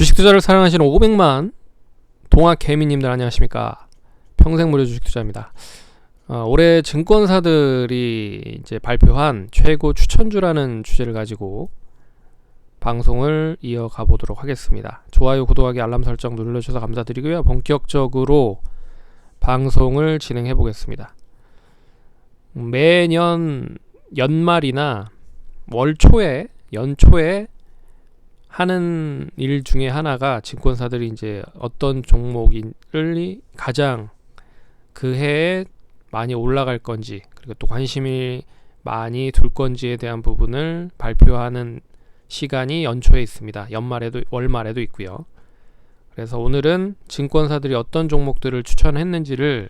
주식 투자를 사랑하시는 500만 동학 개미님들 안녕하십니까? 평생 무료 주식 투자입니다. 올해 증권사들이 이제 발표한 최고 추천주라는 주제를 가지고 방송을 이어가 보도록 하겠습니다. 좋아요, 구독하기, 알람 설정 눌러주셔서 감사드리고요. 본격적으로 방송을 진행해 보겠습니다. 매년 연말이나 연초에 하는 일 중에 하나가 증권사들이 이제 어떤 종목을 가장 그 해에 많이 올라갈 건지, 그리고 또 관심이 많이 둘 건지에 대한 부분을 발표하는 시간이 연초에 있습니다. 월말에도 있고요. 그래서 오늘은 증권사들이 어떤 종목들을 추천했는지를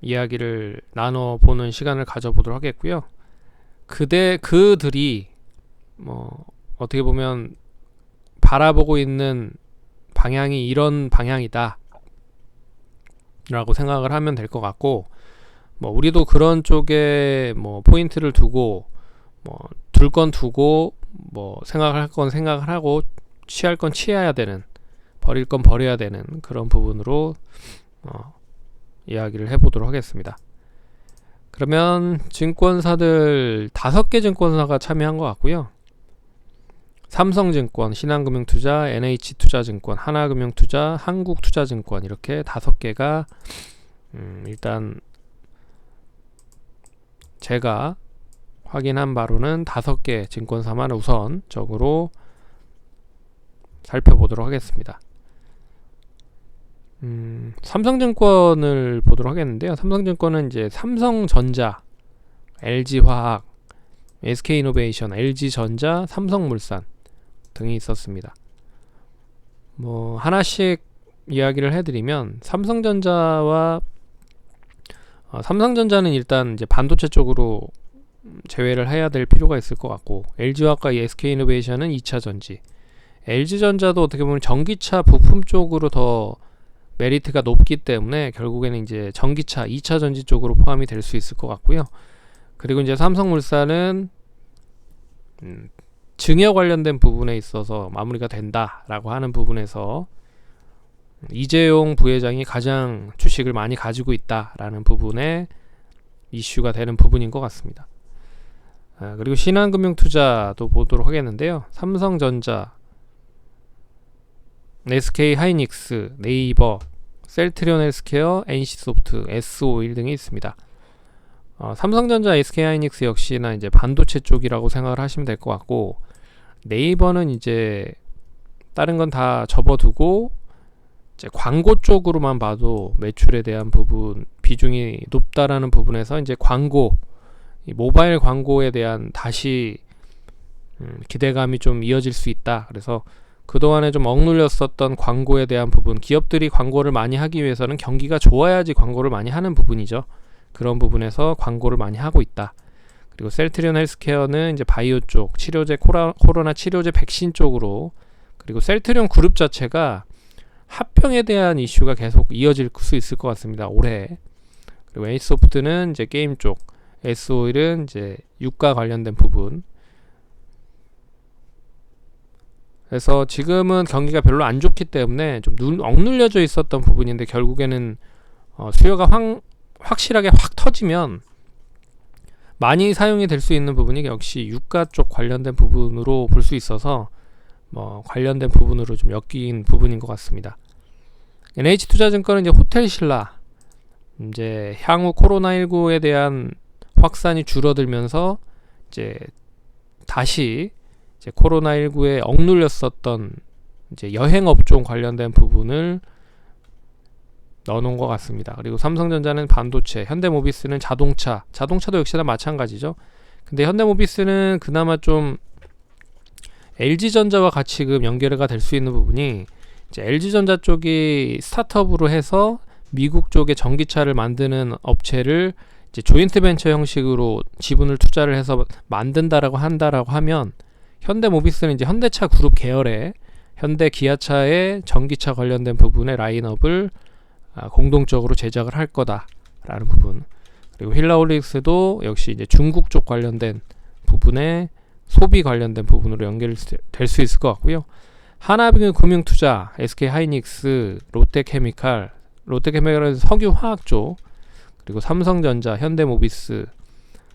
이야기를 나눠보는 시간을 가져보도록 하겠고요. 그들이 어떻게 보면 바라보고 있는 방향이 이런 방향이다 라고 생각을 하면 될 것 같고, 우리도 그런 쪽에 포인트를 두고 둘 건 두고 생각을 할 건 생각을 하고 취할 건 취해야 되는, 버릴 건 버려야 되는 그런 부분으로 이야기를 해보도록 하겠습니다. 그러면 증권사들 5개 증권사가 참여한 것 같고요. 삼성증권, 신한금융투자, NH투자증권, 하나금융투자, 한국투자증권, 이렇게 5개가 일단 제가 확인한 바로는 5개 증권사만 우선적으로 살펴보도록 하겠습니다. 삼성증권을 보도록 하겠는데요. 삼성증권은 이제 삼성전자, LG화학, SK이노베이션, LG전자, 삼성물산 등이 있었습니다. 하나씩 이야기를 해드리면, 삼성전자는 일단 이제 반도체 쪽으로 제외를 해야 될 필요가 있을 것 같고, LG화학과 SK이노베이션은 2차 전지, LG전자도 어떻게 보면 전기차 부품 쪽으로 더 메리트가 높기 때문에 결국에는 이제 전기차 2차 전지 쪽으로 포함이 될 수 있을 것 같고요. 그리고 이제 삼성물산은 증여 관련된 부분에 있어서 마무리가 된다라고 하는 부분에서 이재용 부회장이 가장 주식을 많이 가지고 있다라는 부분에 이슈가 되는 부분인 것 같습니다. 그리고 신한금융투자도 보도록 하겠는데요. 삼성전자, SK하이닉스, 네이버, 셀트리온 헬스케어, NC소프트, S오일 등이 있습니다. 삼성전자, SK하이닉스 역시나 이제 반도체 쪽이라고 생각을 하시면 될 것 같고, 네이버는 이제 다른 건 다 접어두고 이제 광고 쪽으로만 봐도 매출에 대한 부분 비중이 높다라는 부분에서 이제 모바일 광고에 대한 다시 기대감이 좀 이어질 수 있다. 그래서 그동안에 좀 억눌렸었던 광고에 대한 부분, 기업들이 광고를 많이 하기 위해서는 경기가 좋아야지 광고를 많이 하는 부분이죠. 그런 부분에서 광고를 많이 하고 있다. 그리고 셀트리온 헬스케어는 이제 바이오 쪽, 코로나 치료제 백신 쪽으로, 그리고 셀트리온 그룹 자체가 합병에 대한 이슈가 계속 이어질 수 있을 것 같습니다, 올해. 그리고 NC소프트는 이제 게임 쪽, S오일은 이제 유가 관련된 부분. 그래서 지금은 경기가 별로 안 좋기 때문에 좀 억눌려져 있었던 부분인데, 결국에는 수요가 확실하게 확 터지면 많이 사용이 될 수 있는 부분이 역시 유가 쪽 관련된 부분으로 볼 수 있어서 관련된 부분으로 좀 엮인 부분인 것 같습니다. NH투자증권은 이제 호텔신라, 이제 향후 코로나19에 대한 확산이 줄어들면서 이제 다시 이제 코로나19에 억눌렸었던 이제 여행업종 관련된 부분을 넣어놓은 것 같습니다. 그리고 삼성전자는 반도체, 현대모비스는 자동차도 역시나 마찬가지죠. 근데 현대모비스는 그나마 좀 LG전자와 같이 연계가 될 수 있는 부분이, 이제 LG전자 쪽이 스타트업으로 해서 미국 쪽에 전기차를 만드는 업체를 이제 조인트 벤처 형식으로 지분을 투자를 해서 만든다라고 하면, 현대모비스는 이제 현대차 그룹 계열의 현대 기아차의 전기차 관련된 부분의 라인업을 공동적으로 제작을 할 거다라는 부분. 그리고 힐라올릭스도 역시 이제 중국 쪽 관련된 부분에 소비 관련된 부분으로 연결될 수 있을 것 같고요. 하나금융투자, SK하이닉스, 롯데케미칼은 석유화학 쪽, 그리고 삼성전자, 현대모비스,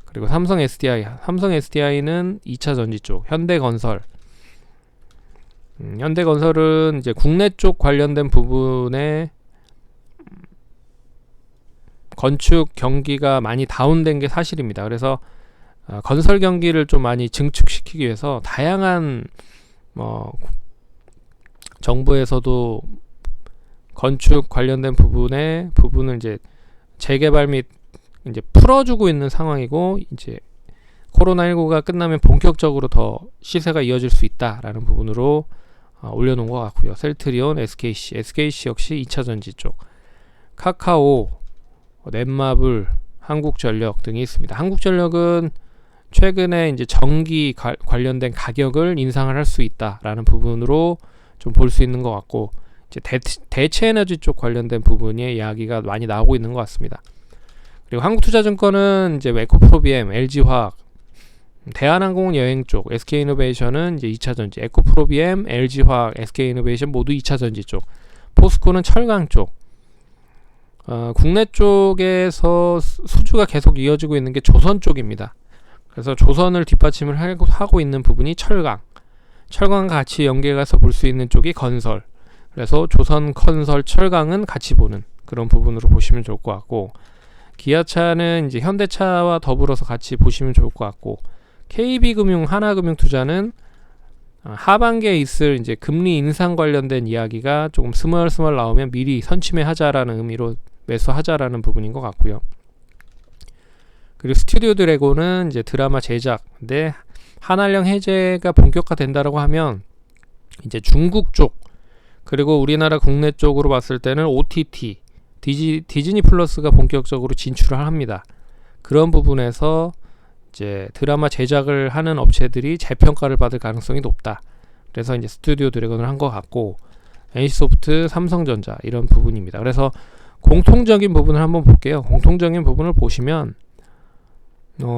그리고 삼성 SDI는 2차 전지 쪽, 현대건설은 이제 국내 쪽 관련된 부분에 건축 경기가 많이 다운된 게 사실입니다. 그래서 건설 경기를 좀 많이 증축시키기 위해서 다양한 정부에서도 건축 관련된 부분을 이제 재개발 및 이제 풀어주고 있는 상황이고, 이제 코로나19가 끝나면 본격적으로 더 시세가 이어질 수 있다라는 부분으로 올려놓은 것 같고요. 셀트리온, SKC 역시 2차전지 쪽, 카카오, 넷마블, 한국전력 등이 있습니다. 한국전력은 최근에 이제 전기 관련된 가격을 인상을 할 수 있다라는 부분으로 좀 볼 수 있는 것 같고, 이제 대체 에너지 쪽 관련된 부분의 이야기가 많이 나오고 있는 것 같습니다. 그리고 한국투자증권은 이제 에코프로비엠, LG화학, 대한항공은 여행 쪽, SK이노베이션은 이제 2차전지, 에코프로비엠, LG화학, SK이노베이션 모두 2차전지 쪽, 포스코는 철강 쪽. 국내 쪽에서 수주가 계속 이어지고 있는 게 조선 쪽입니다. 그래서 조선을 뒷받침을 하고 있는 부분이 철강과 같이 연계해서 볼 수 있는 쪽이 건설. 그래서 조선, 건설, 철강은 같이 보는 그런 부분으로 보시면 좋을 것 같고, 기아차는 이제 현대차와 더불어서 같이 보시면 좋을 것 같고, KB금융, 하나금융투자는 하반기에 있을 이제 금리 인상 관련된 이야기가 조금 스멀스멀 나오면 미리 선취매하자라는 의미로 매수하자라는 부분인 것 같고요. 그리고 스튜디오 드래곤은 이제 드라마 제작인데, 한한령 해제가 본격화된다라고 하면 이제 중국 쪽, 그리고 우리나라 국내 쪽으로 봤을 때는 OTT, 디즈니 플러스가 본격적으로 진출을 합니다. 그런 부분에서 이제 드라마 제작을 하는 업체들이 재평가를 받을 가능성이 높다. 그래서 이제 스튜디오 드래곤을 한 것 같고, NC소프트, 삼성전자 이런 부분입니다. 그래서 공통적인 부분을 한번 볼게요. 공통적인 부분을 보시면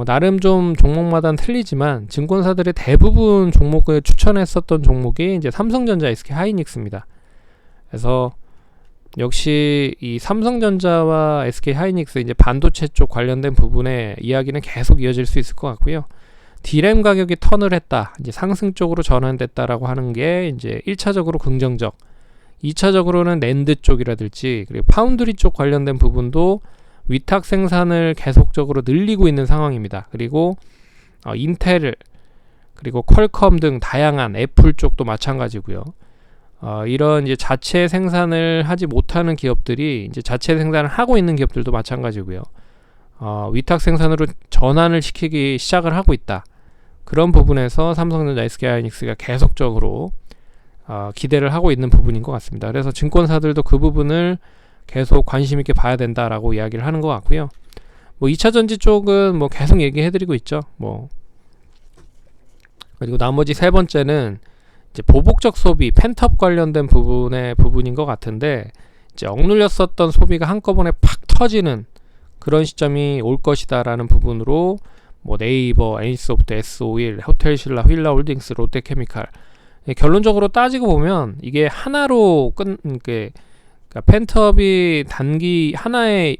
나름 좀 종목마다는 틀리지만 증권사들의 대부분 종목을 추천했었던 종목이 이제 삼성전자, SK하이닉스입니다. 그래서 역시 이 삼성전자와 SK하이닉스 이제 반도체 쪽 관련된 부분의 이야기는 계속 이어질 수 있을 것 같고요. D램 가격이 턴을 했다, 이제 상승 쪽으로 전환됐다라고 하는 게 이제 1차적으로 긍정적, 2차적으로는 낸드 쪽이라든지 그리고 파운드리 쪽 관련된 부분도 위탁 생산을 계속적으로 늘리고 있는 상황입니다. 그리고 인텔, 그리고 퀄컴 등 다양한 애플 쪽도 마찬가지고요. 이런 이제 자체 생산을 하지 못하는 기업들이 이제 자체 생산을 하고 있는 기업들도 마찬가지고요. 위탁 생산으로 전환을 시키기 시작을 하고 있다. 그런 부분에서 삼성전자, SK하이닉스가 계속적으로 기대를 하고 있는 부분인 것 같습니다. 그래서 증권사들도 그 부분을 계속 관심 있게 봐야 된다라고 이야기를 하는 것 같고요. 2차 전지 쪽은 계속 얘기해드리고 있죠. 그리고 나머지 세 번째는 이제 보복적 소비, 펜트업 관련된 부분인 것 같은데, 이제 억눌렸었던 소비가 한꺼번에 팍 터지는 그런 시점이 올 것이다라는 부분으로 네이버, NC소프트, S51, 호텔신라, 휠라홀딩스, 롯데케미칼, 결론적으로 따지고 보면 이게 하나로 그러니까 펜트업이 단기 하나의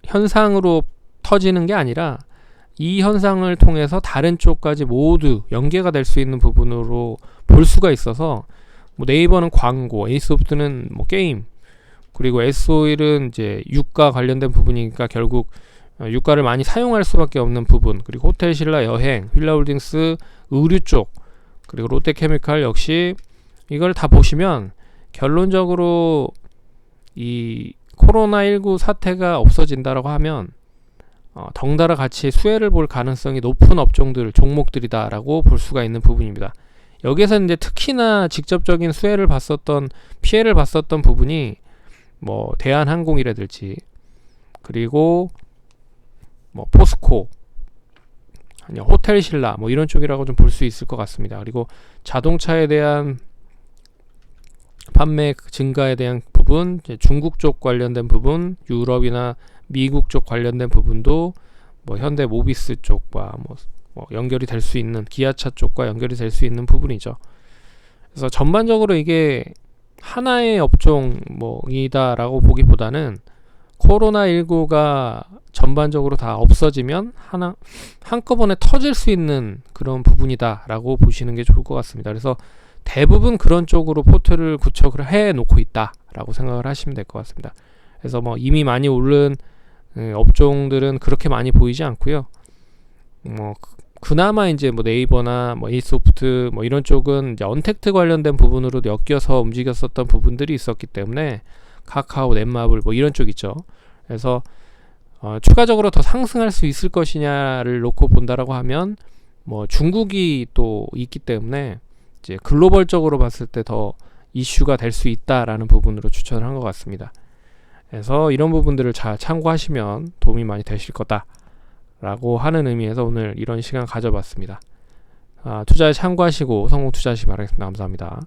현상으로 터지는 게 아니라 이 현상을 통해서 다른 쪽까지 모두 연계가 될 수 있는 부분으로 볼 수가 있어서, 네이버는 광고, NC소프트는 게임, 그리고 S51은 이제 유가 관련된 부분이니까 결국 유가를 많이 사용할 수밖에 없는 부분, 그리고 호텔신라, 여행, 휠라홀딩스, 의류 쪽, 그리고 롯데케미칼 역시 이걸 다 보시면 결론적으로 이 코로나19 사태가 없어진다라고 하면 덩달아 같이 수혜를 볼 가능성이 높은 업종들, 종목들이다라고 볼 수가 있는 부분입니다. 여기에서 이제 특히나 직접적인 수혜를 봤었던, 피해를 봤었던 부분이 대한항공이라든지, 그리고 포스코, 아니요 호텔신라 이런 쪽이라고 좀 볼 수 있을 것 같습니다. 그리고 자동차에 대한 판매 증가에 대한 부분, 중국 쪽 관련된 부분, 유럽이나 미국 쪽 관련된 부분도 현대모비스 쪽과 연결이 될 수 있는, 기아차 쪽과 연결이 될 수 있는 부분이죠. 그래서 전반적으로 이게 하나의 업종이다라고 보기보다는 코로나19가 전반적으로 다 없어지면 한꺼번에 터질 수 있는 그런 부분이다라고 보시는 게 좋을 것 같습니다. 그래서 대부분 그런 쪽으로 포트를 구축을 해 놓고 있다라고 생각을 하시면 될 것 같습니다. 그래서 이미 많이 오른 업종들은 그렇게 많이 보이지 않고요. 그나마 이제 네이버나 에이소프트 이런 쪽은 이제 언택트 관련된 부분으로 엮여서 움직였었던 부분들이 있었기 때문에 카카오, 넷마블 이런 쪽 있죠. 그래서 추가적으로 더 상승할 수 있을 것이냐를 놓고 본다라고 하면 중국이 또 있기 때문에 이제 글로벌적으로 봤을 때 더 이슈가 될 수 있다라는 부분으로 추천을 한 것 같습니다. 그래서 이런 부분들을 잘 참고하시면 도움이 많이 되실 거다라고 하는 의미에서 오늘 이런 시간 가져봤습니다. 투자에 참고하시고 성공 투자하시기 바라겠습니다. 감사합니다.